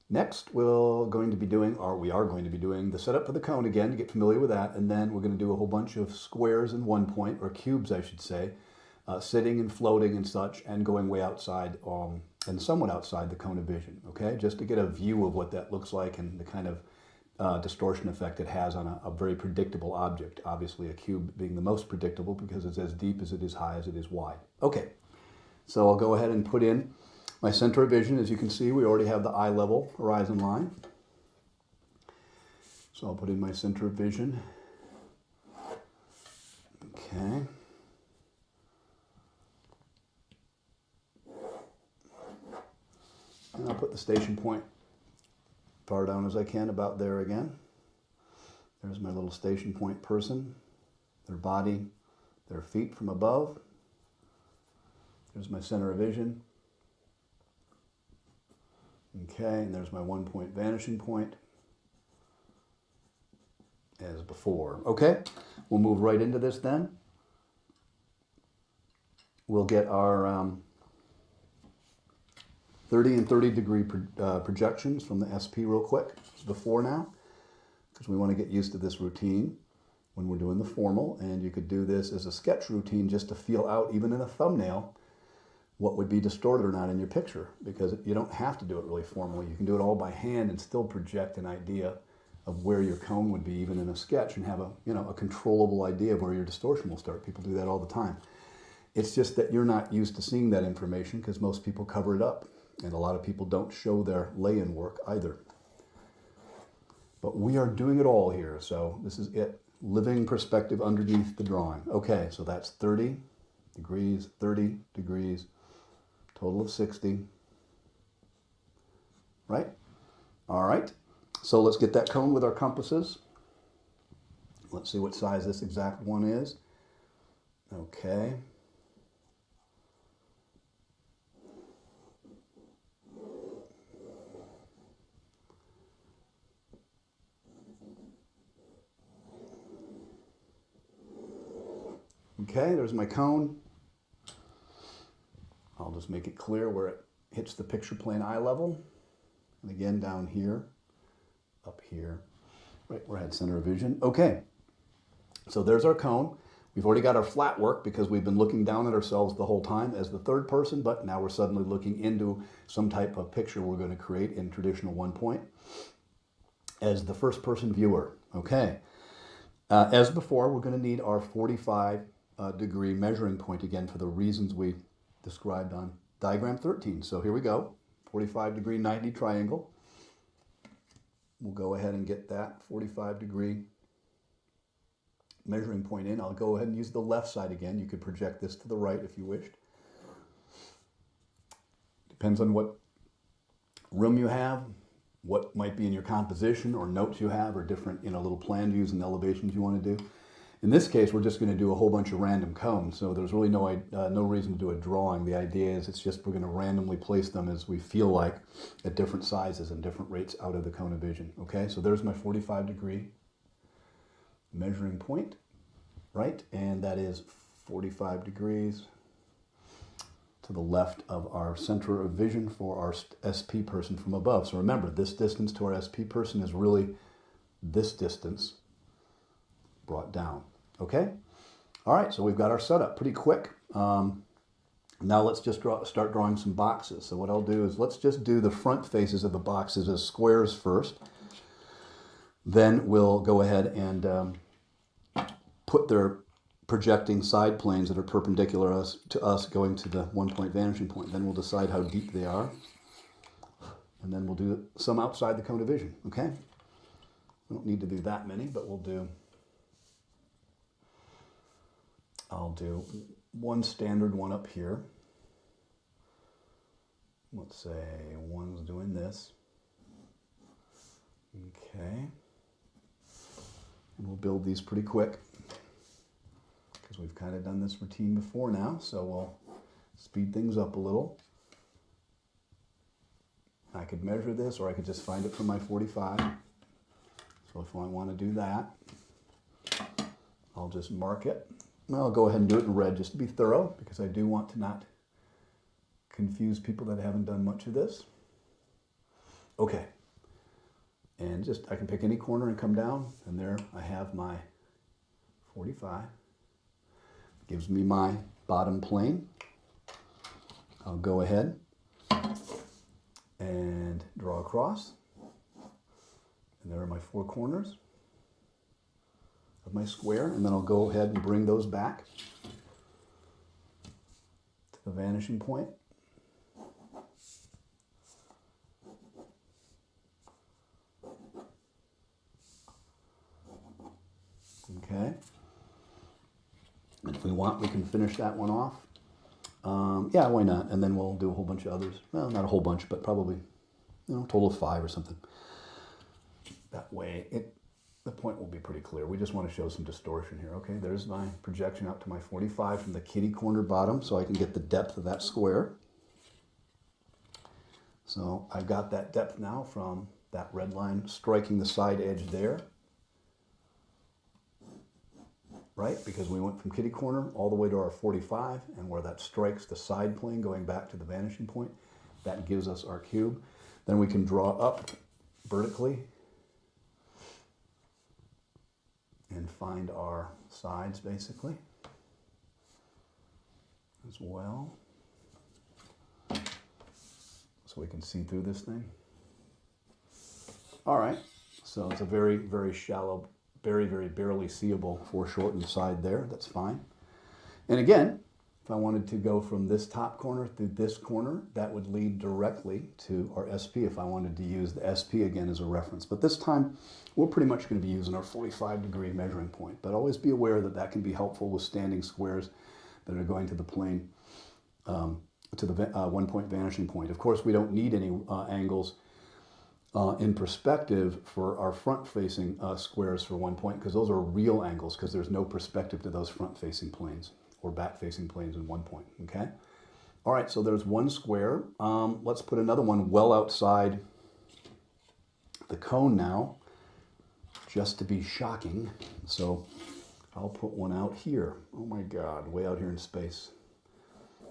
Next, we are going to be doing the setup for the cone again to get familiar with that, and then we're going to do a whole bunch of squares and 1 point, or cubes I should say, sitting and floating and such, and going way outside and somewhat outside the cone of vision, okay? Just to get a view of what that looks like and the kind of distortion effect it has on a very predictable object. Obviously a cube being the most predictable because it's as deep as it is high as it is wide. Okay, so I'll go ahead and put in my center of vision. As you can see, we already have the eye level horizon line. So I'll put in my center of vision. Okay. And I'll put the station point far down as I can, about there again. There's my little station point person, their body, their feet from above. There's my center of vision. Okay, and there's my 1 point vanishing point as before. Okay, we'll move right into this then. We'll get our 30 and 30 degree projections from the SP real quick. It's before now, because we want to get used to this routine when we're doing the formal. And you could do this as a sketch routine just to feel out, even in a thumbnail, what would be distorted or not in your picture, because you don't have to do it really formally. You can do it all by hand and still project an idea of where your cone would be, even in a sketch, and have a controllable idea of where your distortion will start. People do that all the time. It's just that you're not used to seeing that information because most people cover it up, and a lot of people don't show their lay-in work either. But we are doing it all here, so this is it. Living perspective underneath the drawing. Okay, so that's 30 degrees, 30 degrees, total of 60, right? All right, so let's get that cone with our compasses. Let's see what size this exact one is. Okay. Okay, there's my cone. I'll just make it clear where it hits the picture plane eye level. And again, down here, up here, right where I had center of vision. Okay, so there's our cone. We've already got our flat work because we've been looking down at ourselves the whole time as the third person, but now we're suddenly looking into some type of picture we're going to create in traditional 1 point as the first person viewer. Okay, as before, we're going to need our 45 degree measuring point again for the reasons we described on diagram 13. So here we go, 45 degree 90 triangle. We'll go ahead and get that 45 degree measuring point in. I'll go ahead and use the left side again. You could project this to the right if you wished. Depends on what room you have, what might be in your composition or notes you have, or different little plan views and elevations you want to do. In this case, we're just going to do a whole bunch of random cones, so there's really no reason to do a drawing. The idea is it's just we're going to randomly place them as we feel like at different sizes and different rates out of the cone of vision. Okay, so there's my 45 degree measuring point, right? And that is 45 degrees to the left of our center of vision for our SP person from above. So remember, this distance to our SP person is really this distance brought down. Okay? All right, so we've got our setup pretty quick. Now let's just start drawing some boxes. So what I'll do is let's just do the front faces of the boxes as squares first. Then we'll go ahead and put their projecting side planes that are perpendicular to us going to the 1 point vanishing point. Then we'll decide how deep they are. And then we'll do some outside the cone of vision, okay? We don't need to do that many, but I'll do one standard one up here. Let's say one's doing this. Okay. And we'll build these pretty quick because we've kind of done this routine before now, so we'll speed things up a little. I could measure this, or I could just find it from my 45. So if I want to do that, I'll just mark it. I'll go ahead and do it in red just to be thorough, because I do want to not confuse people that haven't done much of this. Okay, And just, I can pick any corner and come down, and there I have my 45. Gives me my bottom plane. I'll go ahead and draw across. And there are my 4 corners of my square, and then I'll go ahead and bring those back to the vanishing point. Okay. And if we want, we can finish that one off. Yeah, why not? And then we'll do a whole bunch of others. Well, not a whole bunch, but probably, a total of 5 or something. That way, the point will be pretty clear. We just want to show some distortion here. Okay, there's my projection out to my 45 from the kitty corner bottom, so I can get the depth of that square. So I've got that depth now from that red line striking the side edge there. Right, because we went from kitty corner all the way to our 45, and where that strikes the side plane going back to the vanishing point, that gives us our cube. Then we can draw up vertically and find our sides basically as well, so we can see through this thing. All right, so it's a very, very shallow, very, very barely seeable foreshortened side there. That's fine. And again, if I wanted to go from this top corner through this corner, that would lead directly to our SP if I wanted to use the SP again as a reference. But this time, we're pretty much going to be using our 45-degree measuring point. But always be aware that that can be helpful with standing squares that are going to the plane, to the one-point vanishing point. Of course, we don't need any angles in perspective for our front-facing squares for 1 point, because those are real angles, because there's no perspective to those front-facing planes or back-facing planes in 1 point, okay? All right, so there's one square. Let's put another one well outside the cone now, just to be shocking. So I'll put one out here. Oh my God, way out here in space,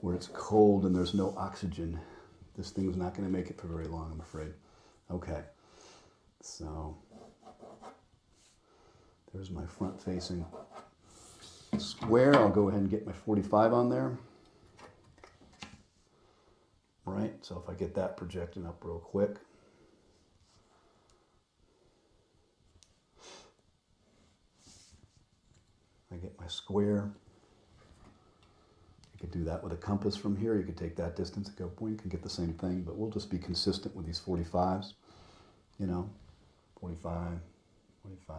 where it's cold and there's no oxygen. This thing's not going to make it for very long, I'm afraid. Okay, so there's my front-facing square. I'll go ahead and get my 45 on there. Right, so if I get that projecting up real quick. I get my square. You could do that with a compass from here. You could take that distance and go, boy, you can get the same thing, but we'll just be consistent with these 45s. 45, 45.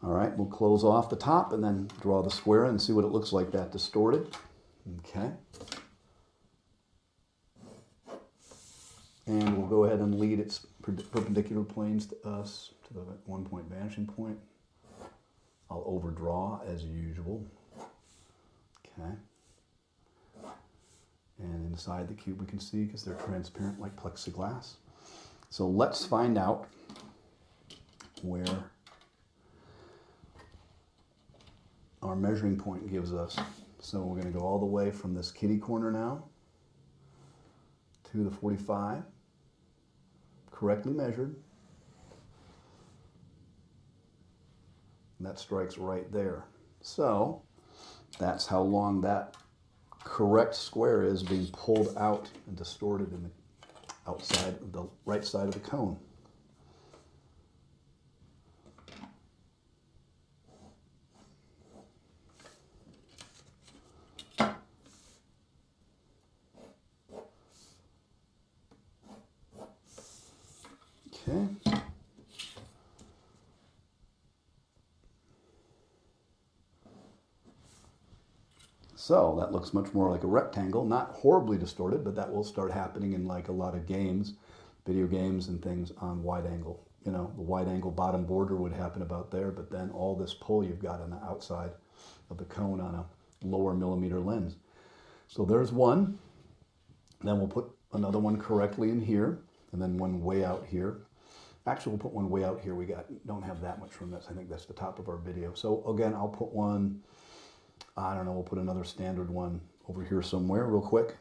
All right, we'll close off the top and then draw the square and see what it looks like that distorted. Okay. And we'll go ahead and lead its perpendicular planes to us, to the 1 point vanishing point. I'll overdraw as usual. Okay. And inside the cube we can see, because they're transparent like plexiglass. So let's find out where our measuring point gives us. So we're going to go all the way from this kitty corner now to the 45, correctly measured. And that strikes right there. So that's how long that correct square is being pulled out and distorted in the outside of the right side of the cone. Okay. So that looks much more like a rectangle, not horribly distorted, but that will start happening in like a lot of games, video games and things on wide angle. The wide angle bottom border would happen about there, but then all this pull you've got on the outside of the cone on a lower millimeter lens. So there's one. Then we'll put another one correctly in here, and then one way out here. Actually, we'll put one way out here. Don't have that much room. I think that's the top of our video. So again, I'll put one, I don't know, we'll put another standard one over here somewhere real quick.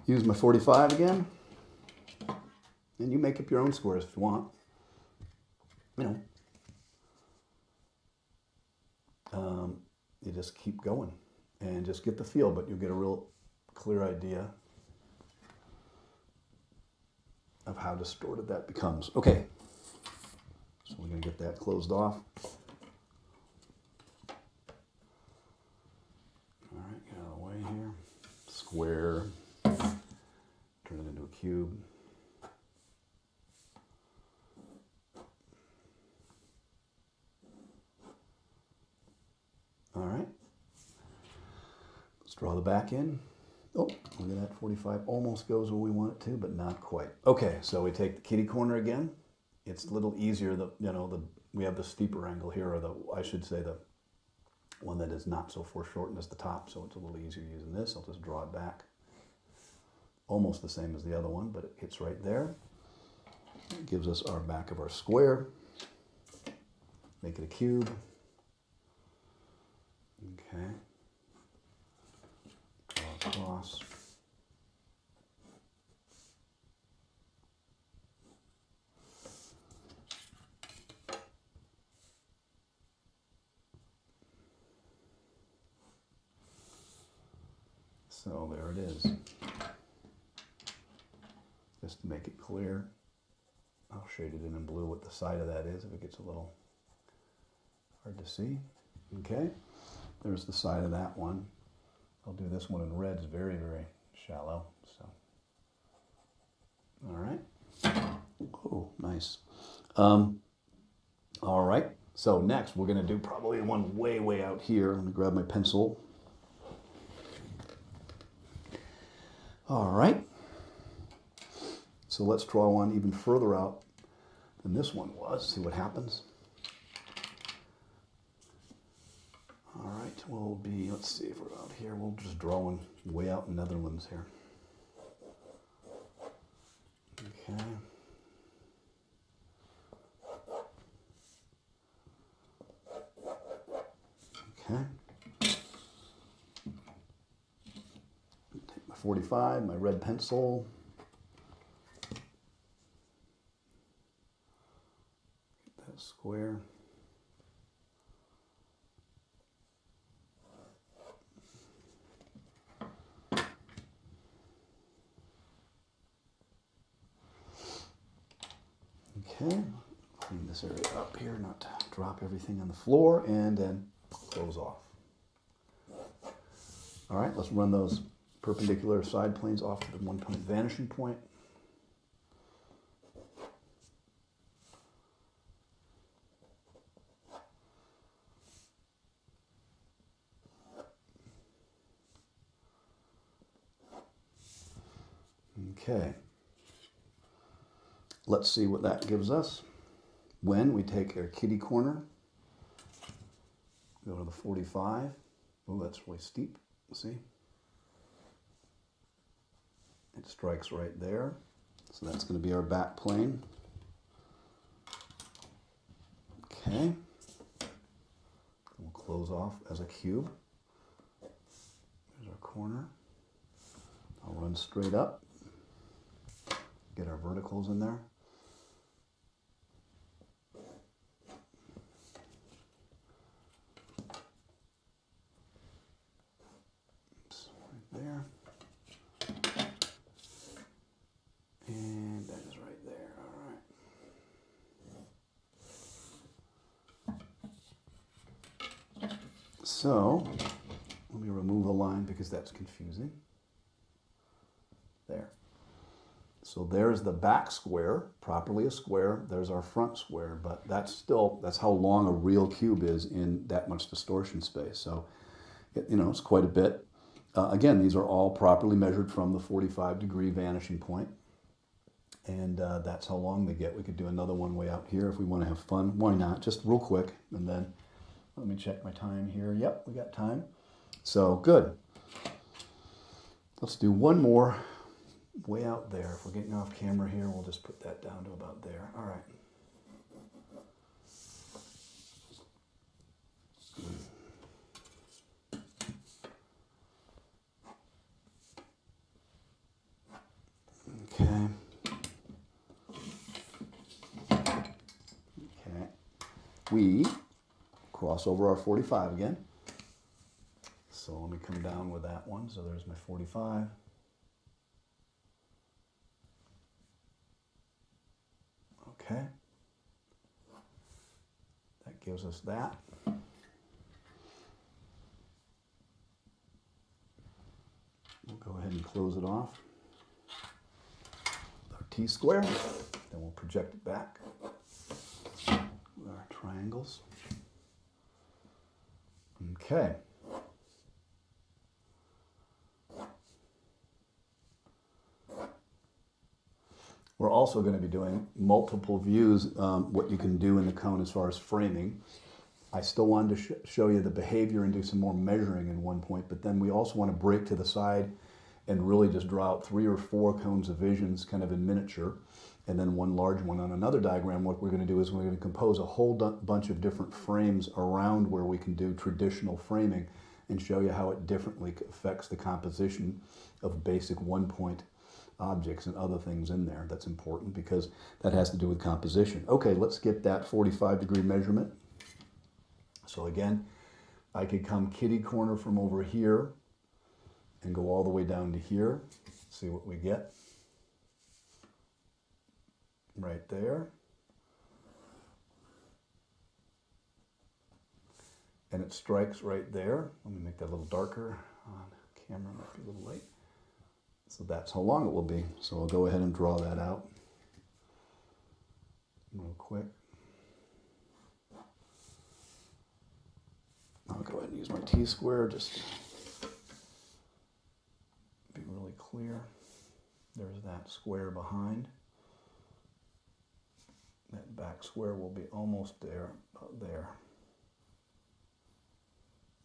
Use my 45 again. And you make up your own squares if you want. You know. You just keep going and just get the feel, but you'll get a real clear idea of how distorted that becomes. Okay, so we're going to get that closed off. All right, get out of the way here. Square, turn it into a cube. All right, let's draw the back in. Oh, look at that, 45 almost goes where we want it to, but not quite. Okay, so we take the kitty corner again. It's a little easier, we have the steeper angle here, or I should say the one that is not so foreshortened as the top, so it's a little easier using this. I'll just draw it back. Almost the same as the other one, but it hits right there. It gives us our back of our square. Make it a cube. Okay. Draw across. So there it is. Just to make it clear, I'll shade it in blue what the side of that is if it gets a little hard to see. Okay. There's the side of that one. I'll do this one in red. It's very, very shallow. So, all right. Oh, nice. All right. So next we're going to do probably one way, way out here. Let me grab my pencil. All right. So let's draw one even further out than this one was. See what happens. All right, we'll be, let's see if we're out here. We'll just draw one way out in Netherlands here. Okay. Okay. Take my 45, my red pencil. Get that square. Okay, clean this area up here, not to drop everything on the floor, and then close off. All right, let's run those perpendicular side planes off to the 1-point vanishing point. Okay. Let's see what that gives us when we take our kitty corner, go to the 45. Oh, that's really steep. See? It strikes right there. So that's going to be our back plane. Okay. We'll close off as a cube. There's our corner. I'll run straight up. Get our verticals in there. There. And that is right there. All right. So let me remove a line because that's confusing. There. So there's the back square, properly a square. There's our front square, but that's how long a real cube is in that much distortion space. So, it's quite a bit. Again, these are all properly measured from the 45-degree vanishing point. And that's how long they get. We could do another one way out here if we want to have fun. Why not? Just real quick. And then let me check my time here. Yep, we got time. So good. Let's do one more way out there. If we're getting off camera here, we'll just put that down to about there. All right. we cross over our 45 again. So let me come down with that one. So there's my 45. Okay. That gives us that. We'll go ahead and close it off with our T-square. Then we'll project it back with our triangles. Okay. We're also going to be doing multiple views, what you can do in the cone as far as framing. I still wanted to show you the behavior and do some more measuring in one point, but then we also want to break to the side and really just draw out 3 or 4 cones of visions kind of in miniature, and then one large one on another diagram. What we're going to do is we're going to compose a whole bunch of different frames around where we can do traditional framing and show you how it differently affects the composition of basic one-point objects and other things in there. That's important because that has to do with composition. Okay, let's get that 45-degree measurement. So again, I could come kitty corner from over here and go all the way down to here. See what we get. Right there. And it strikes right there. Let me make that a little darker on camera, might be a little light. So that's how long it will be. So I'll go ahead and draw that out real quick. I'll go ahead and use my T-square just to be really clear. There's that square behind. That back square will be almost there, about there.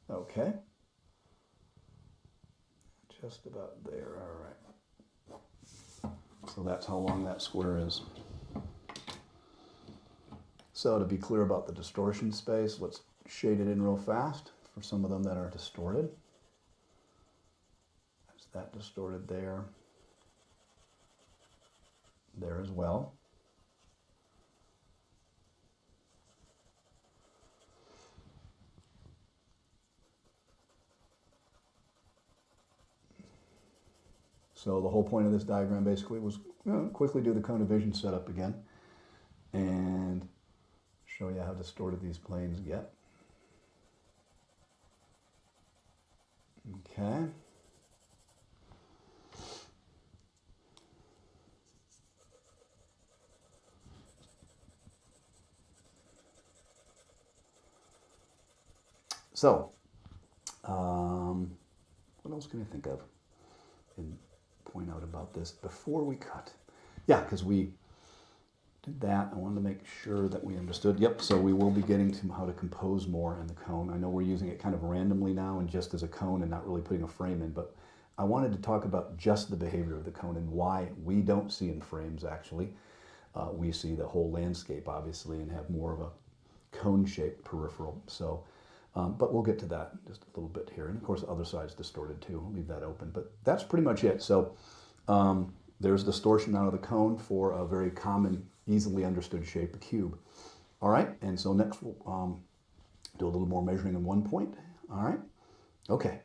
Okay. Just about there, all right. So that's how long that square is. So to be clear about the distortion space, let's shade it in real fast for some of them that are distorted. There's that distorted there. There as well. So the whole point of this diagram basically was quickly do the cone of vision setup again and show you how distorted these planes get. Okay. So, what else can I think of and point out about this before we cut? Yeah, because we did that. I wanted to make sure that we understood. Yep, so we will be getting to how to compose more in the cone. I know we're using it kind of randomly now and just as a cone and not really putting a frame in, but I wanted to talk about just the behavior of the cone and why we don't see in frames actually. We see the whole landscape obviously and have more of a cone-shaped peripheral. So, but we'll get to that just a little bit here. And of course the other side's distorted too. I'll leave that open, but that's pretty much it. So there's distortion out of the cone for a very common, easily understood shape, a cube. All right, and so next we'll do a little more measuring in one point. All right, okay.